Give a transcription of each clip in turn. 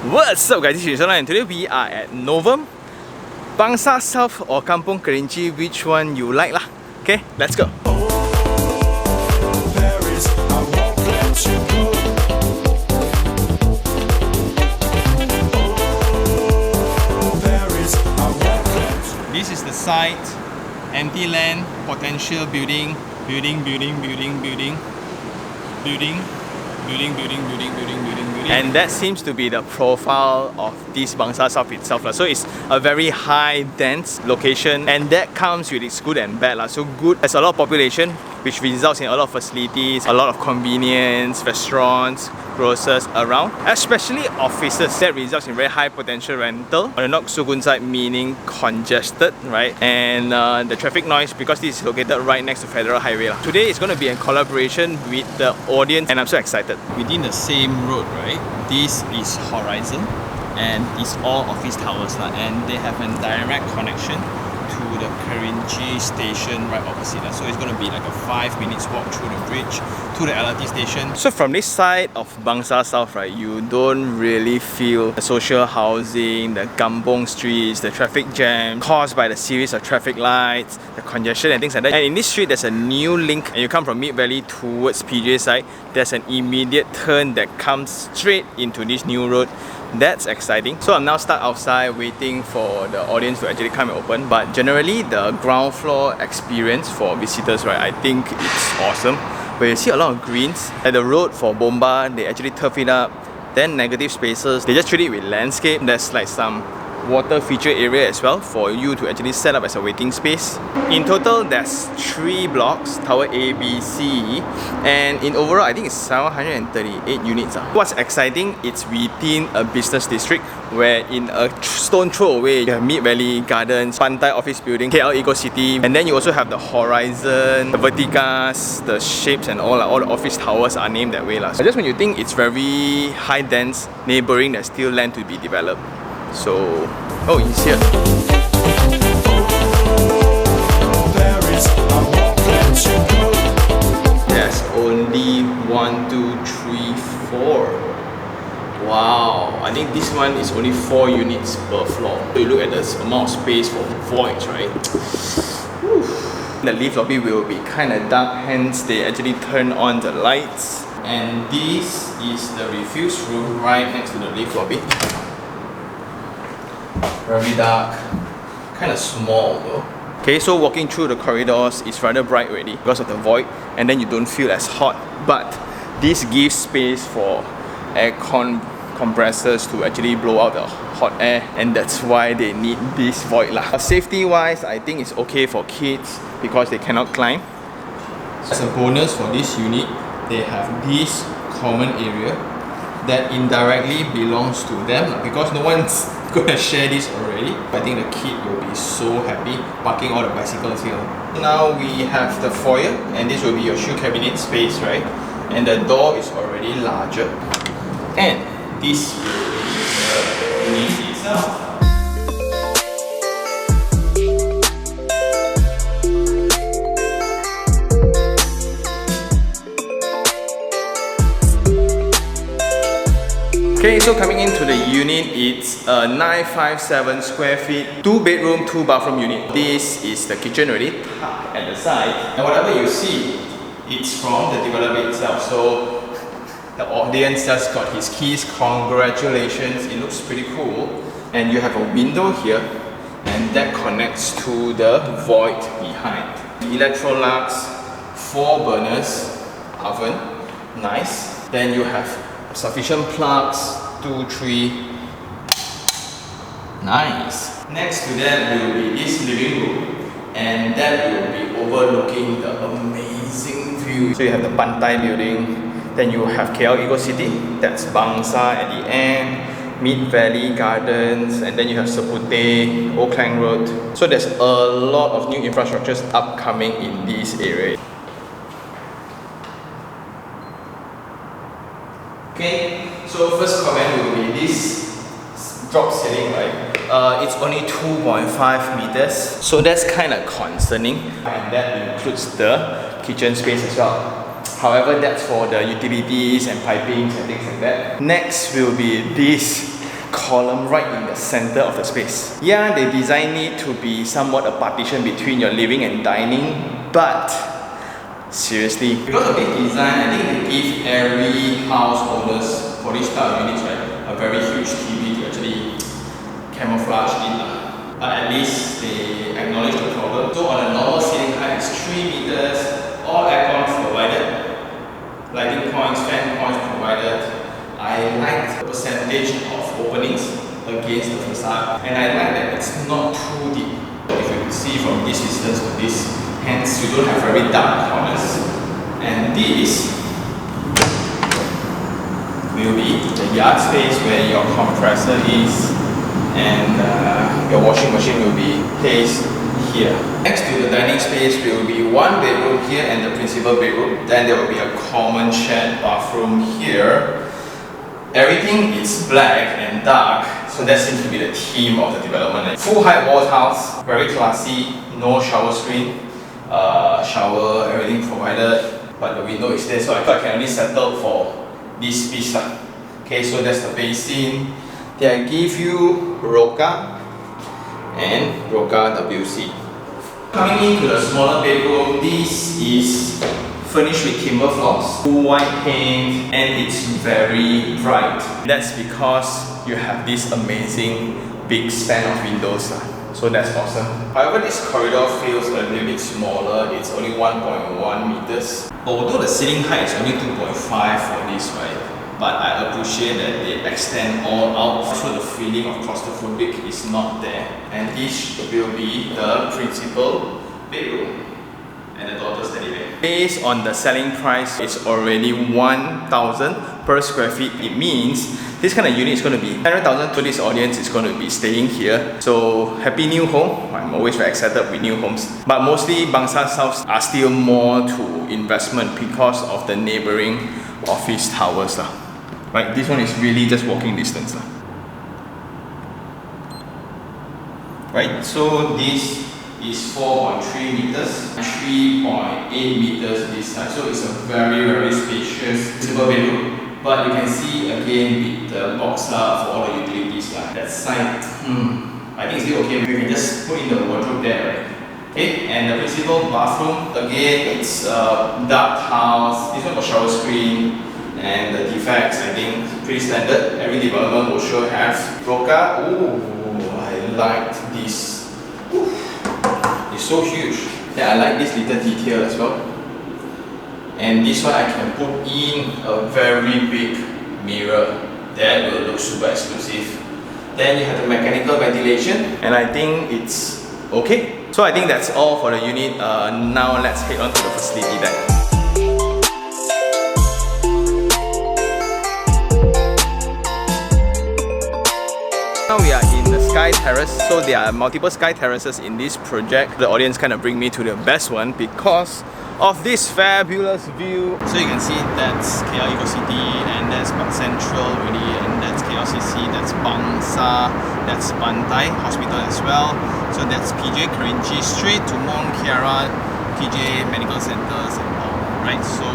What's up guys, this is Shona and today we are at Novum, Bangsar South or Kampung Kerinchi, which one you like lah. Okay, let's go. This is the site, empty land, potential building. And that seems to be the profile of this Bangsar South itself. So it's a very high dense location, and that comes with its good and bad. So good, there's a lot of population, which results in a lot of facilities, a lot of convenience, restaurants, grocers around, especially offices. That results in very high potential rental. On the not so good side, meaning congested, right? And the traffic noise, because this is located right next to Federal Highway. Today is going to be in collaboration with the audience, and I'm so excited. Within the same road, right? This is Horizon, and it's all office towers, and they have a direct connection to the Kerinchi station right opposite. So it's going to be like a 5 minutes walk through the bridge to the LRT station. So from this side of Bangsar South, right, you don't really feel the social housing, the Kampung streets, the traffic jam caused by the series of traffic lights, the congestion and things like that. And in this street, there's a new link, and you come from Mid Valley towards PJ side, there's an immediate turn that comes straight into this new road. That's exciting. So I'm now stuck outside waiting for the audience to actually come and open. But generally, the ground floor experience for visitors, right, I think it's awesome. Where you see a lot of greens. At the road for Bomba, they actually turf it up. Then negative spaces, they just treat it with landscape. There's like some water feature area as well for you to actually set up as a waiting space. In total, there's 3 blocks, tower A, B, C, and in overall, I think it's 738 units. What's exciting, it's within a business district where in a stone throw away, you have Mid Valley Gardens, Pantai Office Building, KL Eco City, and then you also have the Horizon, the Verticas, the shapes and all the office towers are named that way. So just when you think it's very high dense neighboring, there's still land to be developed. So, oh, he's here. There's only 1, 2, 3, 4. Wow, I think this one is only 4 units per floor. So you look at the amount of space for voids, right? Whew. The lift lobby will be kind of dark, hence they actually turn on the lights. And this is the refuse room right next to the lift lobby. Very dark, kind of small though. Okay, so walking through the corridors is rather bright already because of the void, and then you don't feel as hot. But this gives space for aircon compressors to actually blow out the hot air, and that's why they need this void lah. Safety wise, I think it's okay for kids because they cannot climb. As a bonus for this unit, they have this common area that indirectly belongs to them because no one's gonna share this already. I think the kid will be so happy parking all the bicycles here. Now we have the foyer, and this will be your shoe cabinet space, right? And the door is already larger, and this will be the unit itself. Okay, so coming into the unit, it's a 957 square feet, 2 bedroom, 2 bathroom unit. This is the kitchen already tucked at the side, and whatever you see, it's from the developer itself. So the audience just got his keys. Congratulations, it looks pretty cool. And you have a window here, and that connects to the void behind. Electrolux, 4 burners, oven, nice. Then you have sufficient plugs, 2, 3. Nice. Next to that will be this living room, and that will be overlooking the amazing view. So you have the Pantai building, then you have KL Eco City, that's Bangsar at the end, Mid Valley Gardens, and then you have Sepute, Old Klang Road. So there's a lot of new infrastructures upcoming in this area. Okay, so first comment will be this drop ceiling, right? It's only 2.5 meters, so that's kind of concerning, and that includes the kitchen space as well. However, that's for the utilities and pipings and things like that. Next will be this column right in the center of the space. Yeah, they designed it to be somewhat a partition between your living and dining, but seriously, because of this design, I think they give every house owners for this style of units, right, a very huge TV to actually camouflage it. But at least they acknowledge the problem. So on a normal ceiling height, it's 3 meters, all aircon provided, lighting points, fan points provided. I like the percentage of openings against the facade, and I like that it's not too deep. If you can see from this distance to this, hence you don't have very dark corners. And this will be the yard space where your compressor is, and your washing machine will be placed here. Next to the dining space will be one bedroom here and the principal bedroom. Then there will be a common shared bathroom here. Everything is black and dark, so that seems to be the theme of the development. Full height wall tiles, very classy, no shower screen, shower, everything provided, but the window is there, so I thought I can only settle for this piece. Okay, so that's the basin. They give you Roca and Roca WC. Coming into the smaller bedroom, this is furnished with timber floors, full white paint, and it's very bright. That's because you have this amazing big span of windows. So that's awesome. However, this corridor feels a little bit smaller. It's only 1.1 meters. Although the ceiling height is only 2.5 for this, right? But I appreciate that they extend all out, so the feeling of claustrophobic is not there. And this will be the principal bedroom and the daughter's teddy bear. Based on the selling price, it's already 1,000 per square feet. It means this kind of unit is going to be 100,000 to this audience is going to be staying here. So happy new home. I'm always very excited with new homes. But mostly Bangsar South are still more to investment because of the neighboring office towers. Right, this one is really just walking distance. Right, so this is 4.3 meters, 3.8 meters this side. So it's a very, very spacious principal bedroom. But you can see again with the box for all the utilities. That side, I think it's still okay. We can just put in the wardrobe there, right? Okay, and the principal bathroom, again, it's dark tiles. This one got shower screen. And the defects, I think, pretty standard. Every development will sure have Roca. Ooh, I like this. Ooh, it's so huge. Yeah, I like this little detail as well. And this one I can put in a very big mirror. That will look super exclusive. Then you have the mechanical ventilation, and I think it's okay. So I think that's all for the unit. Now let's head on to the facility deck. Now we are in the Sky Terrace, so there are multiple Sky Terraces in this project. The audience kind of bring me to the best one because of this fabulous view. So you can see that's KL Eco City, and that's Central really, and that's KLCC, that's Bangsar, that's Pantai Hospital as well. So that's PJ Kerinchi, straight to Mont Kiara, PJ Medical Centers and all, right? So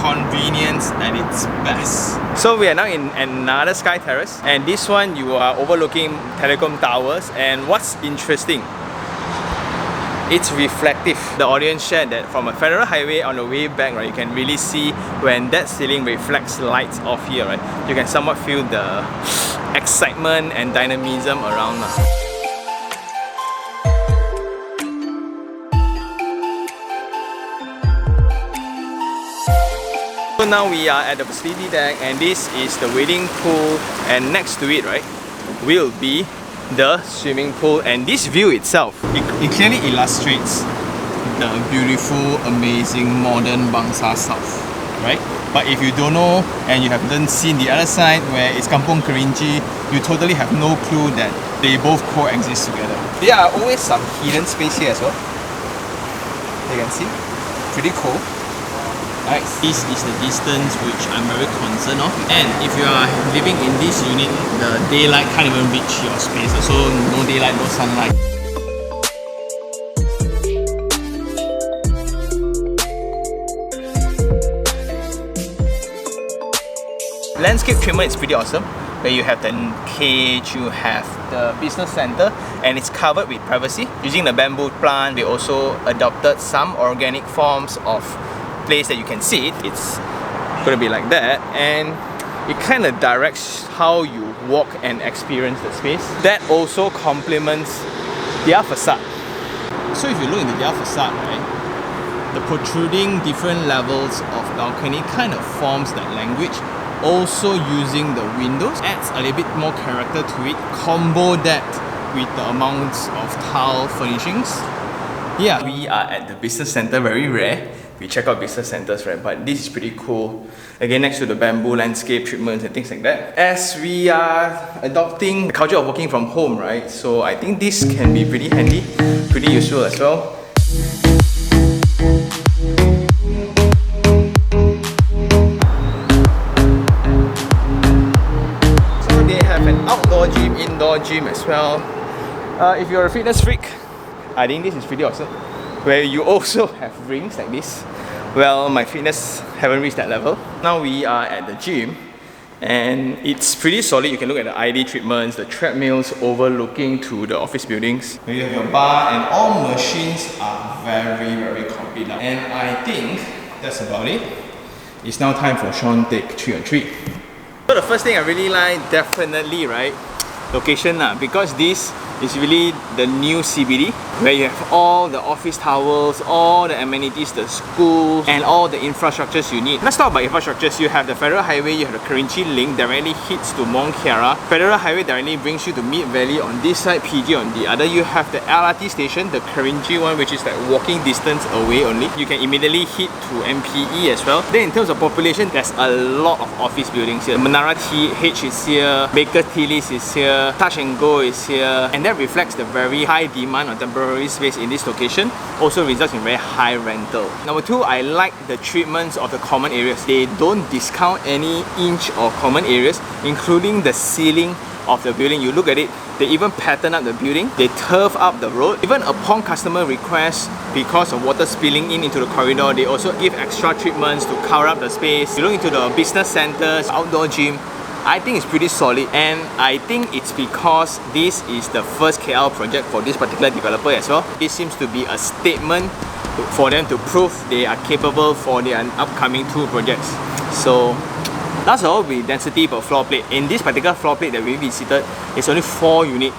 convenience at its best. So we are now in another Sky Terrace, and this one you are overlooking telecom towers, and what's interesting, it's reflective. The audience shared that from a federal highway on the way back, right, you can really see when that ceiling reflects lights off here, right, you can somewhat feel the excitement and dynamism around. So now we are at the facility deck, and this is the wading pool, and next to it, right, will be the swimming pool. And this view itself, it clearly illustrates the beautiful, amazing, modern Bangsar South, right? But if you don't know and you haven't seen the other side where it's Kampung Kerinchi, you totally have no clue that they both coexist together. There are always some hidden space here as well. You can see, pretty cool. Right. This is the distance which I'm very concerned of, and if you are living in this unit, the daylight can't even reach your space, so no daylight, no sunlight. Landscape treatment is pretty awesome. where you have the cage, you have the business center, and it's covered with privacy. Using the bamboo plant, they also adopted some organic forms of place that you can see it. It's gonna be like that, and it kind of directs how you walk and experience the space. That also complements their facade. So if you look into their facade, right, the protruding different levels of balcony kind of forms that language. Also using the windows adds a little bit more character to it. Combo that with the amounts of tile furnishings. Yeah, we are at the business center, very rare. We check out business centers, right? But this is pretty cool. Again, next to the bamboo landscape treatments and things like that. As we are adopting the culture of working from home, right? So I think this can be pretty handy, pretty useful as well. Outdoor gym, indoor gym as well. If you're a fitness freak, I think this is pretty awesome. Where you also have rings like this. Well, my fitness haven't reached that level. Now we are at the gym, and it's pretty solid. You can look at the ID treatments, the treadmills overlooking to the office buildings. Where you have your bar, and all machines are very, very complete. And I think that's about it. It's now time for Sean take 3 on 3. So the first thing I really like, definitely, right, location lah, because this is really the new CBD where you have all the office towers, all the amenities, the schools, and all the infrastructures you need. Let's talk about infrastructures. You have the Federal Highway, you have the Kerinchi link directly hits to Mont Kiara. Federal Highway directly brings you to Mid Valley on this side, PG on the other. You have the LRT station, the Kerinchi one, which is like walking distance away only. You can immediately hit to MPE as well. Then in terms of population, there's a lot of office buildings here. Menara TH is here, Baker Tilly's is here, Touch and Go is here, and that reflects the very high demand on temporary space in this location, also results in very high rental. Number 2, I like the treatments of the common areas. They don't discount any inch or common areas, including the ceiling of the building. You look at it, they even pattern up the building, they turf up the road. Even upon customer request, because of water spilling into the corridor, they also give extra treatments to cover up the space. You look into the business centers, outdoor gym, I think it's pretty solid, and I think it's because this is the first KL project for this particular developer as well. This seems to be a statement for them to prove they are capable for their upcoming 2 projects. So that's all with density per floor plate. In this particular floor plate that we visited, it's only 4 units,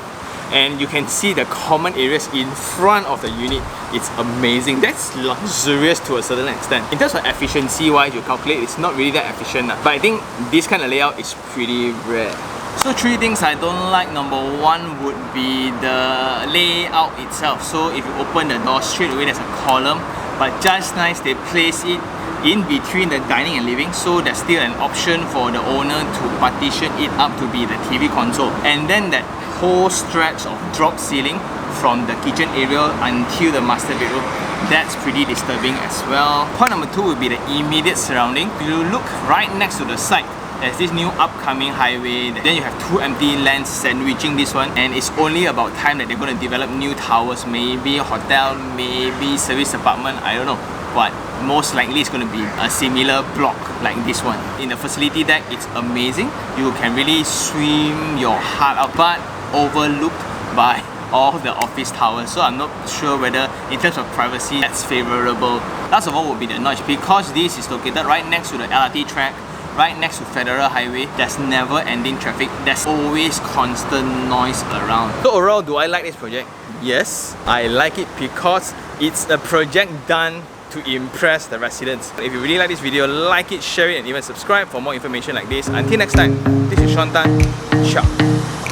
and you can see the common areas in front of the unit. It's amazing. That's luxurious to a certain extent. In terms of efficiency wise, you calculate it's not really that efficient, but I think this kind of layout is pretty rare. So 3 things I don't like. Number 1 would be the layout itself. So if you open the door straight away, there's a column, but just nice they place it in between the dining and living, so there's still an option for the owner to partition it up to be the TV console. And then that whole stretch of drop ceiling from the kitchen area until the master bedroom, that's pretty disturbing as well. Point number 2 would be the immediate surrounding. If you look right next to the site, there's this new upcoming highway. Then you have 2 empty lands sandwiching this one, and it's only about time that they're going to develop new towers, maybe a hotel, maybe service apartment, I don't know. But most likely it's going to be a similar block like this one. In the facility deck, it's amazing. You can really swim your heart out, but overlooked by all the office towers. So I'm not sure whether in terms of privacy that's favorable. Last of all would be the noise, because this is located right next to the LRT track, right next to Federal Highway. There's never ending traffic. There's always constant noise around. So overall, do I like this project? Yes, I like it because it's a project done to impress the residents. If you really like this video, like it, share it, and even subscribe for more information like this. Until next time, this is Sean Tan. Ciao.